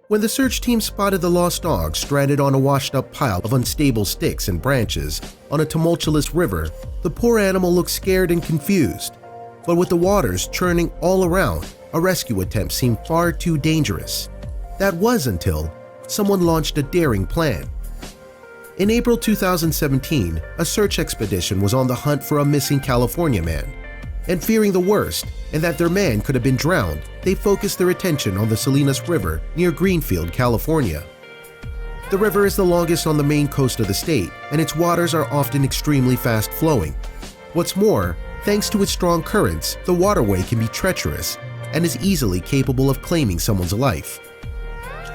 When the search team spotted the lost dog stranded on a washed-up pile of unstable sticks and branches on a tumultuous river, the poor animal looked scared and confused. But with the waters churning all around, a rescue attempt seemed far too dangerous. That was until someone launched a daring plan. In April 2017, a search expedition was on the hunt for a missing California man. And fearing the worst, and that their man could have been drowned, they focused their attention on the Salinas River near Greenfield, California. The river is the longest on the main coast of the state, and its waters are often extremely fast-flowing. What's more, thanks to its strong currents, the waterway can be treacherous and is easily capable of claiming someone's life.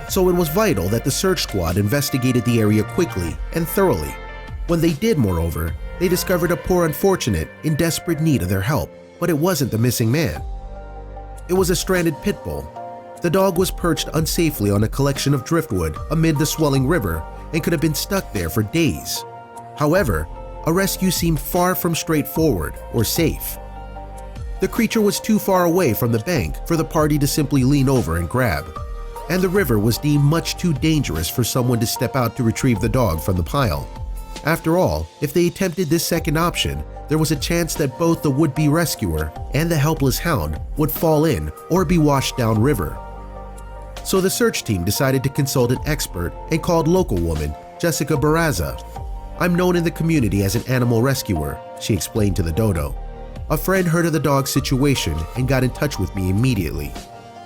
So it was vital that the search squad investigated the area quickly and thoroughly. When they did, moreover, they discovered a poor unfortunate in desperate need of their help, but it wasn't the missing man. It was a stranded pit bull. The dog was perched unsafely on a collection of driftwood amid the swelling river and could have been stuck there for days. However, a rescue seemed far from straightforward or safe. The creature was too far away from the bank for the party to simply lean over and grab, and the river was deemed much too dangerous for someone to step out to retrieve the dog from the pile. After all, if they attempted this second option, there was a chance that both the would-be rescuer and the helpless hound would fall in or be washed downriver. So the search team decided to consult an expert and called local woman Jessica Barraza. "I'm known in the community as an animal rescuer," she explained to the Dodo. "A friend heard of the dog's situation and got in touch with me immediately."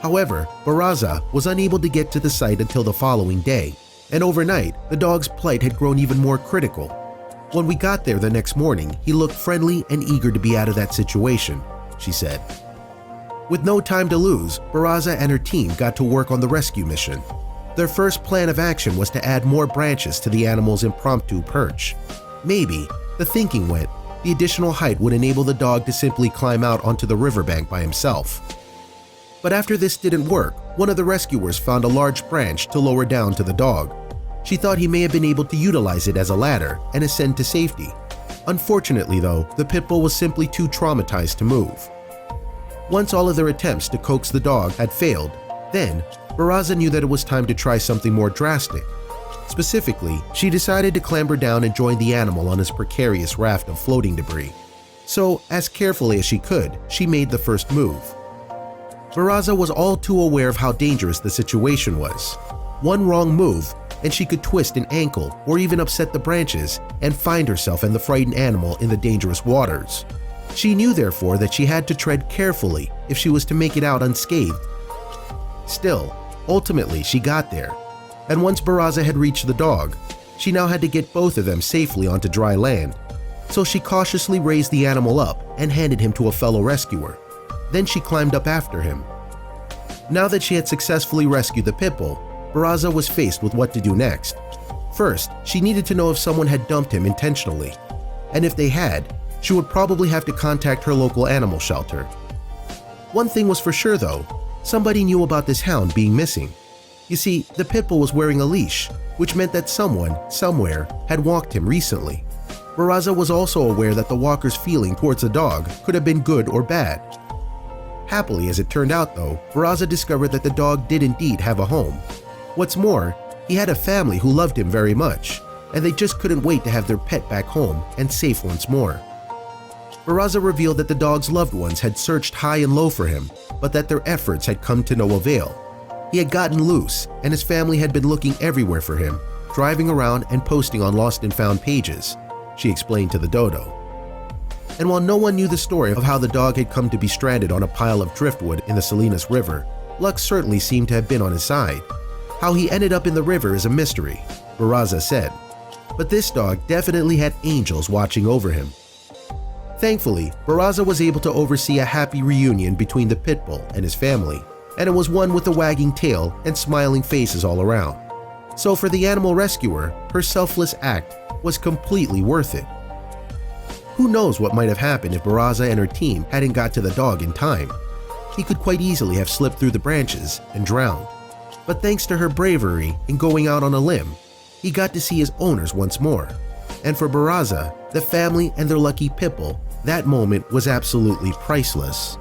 However, Barraza was unable to get to the site until the following day, and overnight, the dog's plight had grown even more critical. "When we got there the next morning, he looked friendly and eager to be out of that situation," she said. With no time to lose, Barraza and her team got to work on the rescue mission. Their first plan of action was to add more branches to the animal's impromptu perch. Maybe, the thinking went, the additional height would enable the dog to simply climb out onto the riverbank by himself. But after this didn't work, one of the rescuers found a large branch to lower down to the dog. She thought he may have been able to utilize it as a ladder and ascend to safety. Unfortunately though, the pit bull was simply too traumatized to move. Once all of their attempts to coax the dog had failed, then Barraza knew that it was time to try something more drastic. Specifically, she decided to clamber down and join the animal on his precarious raft of floating debris. So, as carefully as she could, she made the first move. Barraza was all too aware of how dangerous the situation was. One wrong move, and she could twist an ankle or even upset the branches and find herself and the frightened animal in the dangerous waters. She knew therefore that she had to tread carefully if she was to make it out unscathed. Still, ultimately she got there, and once Barraza had reached the dog, she now had to get both of them safely onto dry land. So she cautiously raised the animal up and handed him to a fellow rescuer. Then she climbed up after him. Now that she had successfully rescued the pit bull, Barraza was faced with what to do next. First, she needed to know if someone had dumped him intentionally, and if they had, she would probably have to contact her local animal shelter. One thing was for sure though, somebody knew about this hound being missing. You see, the pit bull was wearing a leash, which meant that someone, somewhere, had walked him recently. Barraza was also aware that the walker's feeling towards the dog could have been good or bad. Happily, as it turned out though, Barraza discovered that the dog did indeed have a home. What's more, he had a family who loved him very much, and they just couldn't wait to have their pet back home and safe once more. Barraza revealed that the dog's loved ones had searched high and low for him, but that their efforts had come to no avail. He had gotten loose, and his family had been looking everywhere for him, driving around and posting on lost and found pages, she explained to the Dodo. And while no one knew the story of how the dog had come to be stranded on a pile of driftwood in the Salinas River, luck certainly seemed to have been on his side. How he ended up in the river is a mystery, Barraza said, but this dog definitely had angels watching over him. Thankfully, Barraza was able to oversee a happy reunion between the pit bull and his family, and it was one with a wagging tail and smiling faces all around. So for the animal rescuer, her selfless act was completely worth it. Who knows what might have happened if Barraza and her team hadn't got to the dog in time. He could quite easily have slipped through the branches and drowned. But thanks to her bravery in going out on a limb, he got to see his owners once more. And for Barraza, the family and their lucky pit bull, that moment was absolutely priceless.